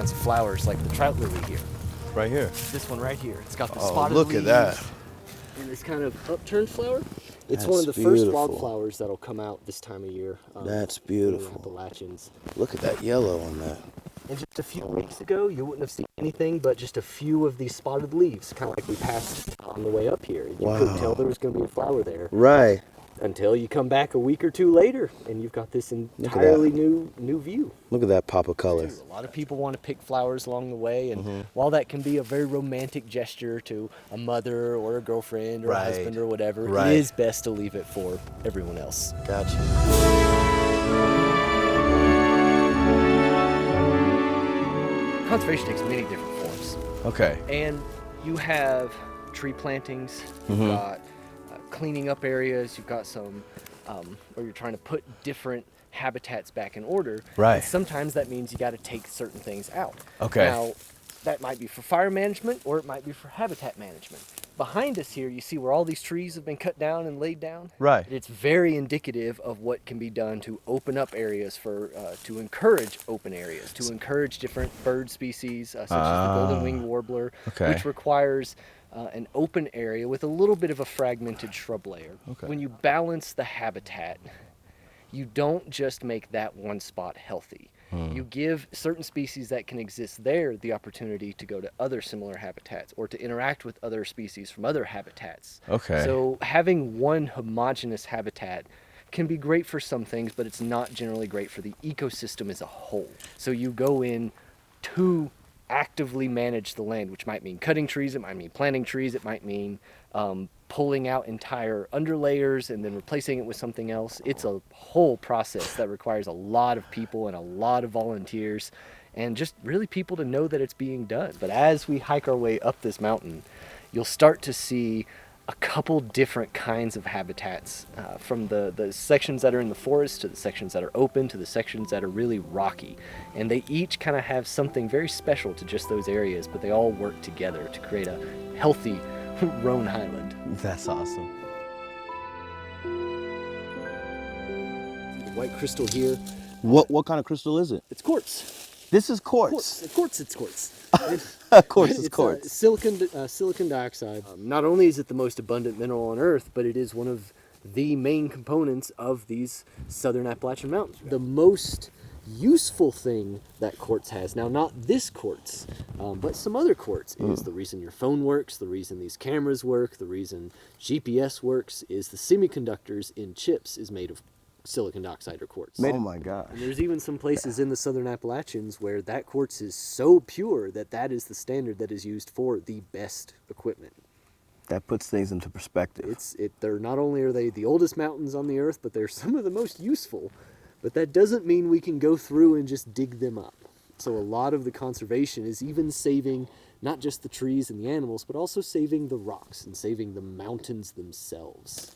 kinds of flowers, like the trout lily here. Right here. This one right here. It's got the Oh, spotted look leaves. at that. And this kind of upturned flower. It's That's one of the first beautiful. wildflowers that'll come out this time of year. That's in the beautiful. Appalachians. Look at that yellow on that. And just a few weeks ago, you wouldn't have seen anything but just a few of these spotted leaves, kind of like we passed on the way up here. You couldn't tell there was going to be a flower there. Right. Until you come back a week or two later, and you've got this entirely new view. Look at that pop of color. A lot of people want to pick flowers along the way, and while that can be a very romantic gesture to a mother or a girlfriend or a husband or whatever, it is best to leave it for everyone else. Gotcha. Conservation takes many different forms. Okay. And you have tree plantings, you've got cleaning up areas, you've got some where you're trying to put different habitats back in order. Right. And sometimes that means you got to take certain things out. Okay. Now, that might be for fire management or it might be for habitat management. Behind us here, you see where all these trees have been cut down and laid down. Right. It's very indicative of what can be done to open up areas for, to encourage open areas, to encourage different bird species, such as the golden winged warbler, which requires an open area with a little bit of a fragmented shrub layer. Okay. When you balance the habitat, you don't just make that one spot healthy. You give certain species that can exist there the opportunity to go to other similar habitats or to interact with other species from other habitats. Okay. So having one homogeneous habitat can be great for some things, but it's not generally great for the ecosystem as a whole. So you go in to actively manage the land, which might mean cutting trees, it might mean planting trees, it might mean pulling out entire underlayers and then replacing it with something else. It's a whole process that requires a lot of people and a lot of volunteers and just really people to know that it's being done. But as we hike our way up this mountain, you'll start to see a couple different kinds of habitats, from the sections that are in the forest to the sections that are open to the sections that are really rocky. And they each kind of have something very special to just those areas, but they all work together to create a healthy Roan Highland. That's awesome. The white crystal here. What kind of crystal is it? It's quartz. This is quartz. Quartz. Quartz. It's quartz. Of course, it's It's quartz. silicon dioxide. Not only is it the most abundant mineral on Earth, but it is one of the main components of these southern Appalachian mountains. The most useful thing that quartz has, now not this quartz, but some other quartz, is the reason your phone works, the reason these cameras work, the reason GPS works, is the semiconductors in chips is made of silicon dioxide or quartz. Oh my God. And there's even some places in the southern Appalachians where that quartz is so pure that that is the standard that is used for the best equipment. That puts things into perspective. They're not only are they the oldest mountains on the earth, but they're some of the most useful. But that doesn't mean we can go through and just dig them up. So a lot of the conservation is even saving not just the trees and the animals, but also saving the rocks and saving the mountains themselves.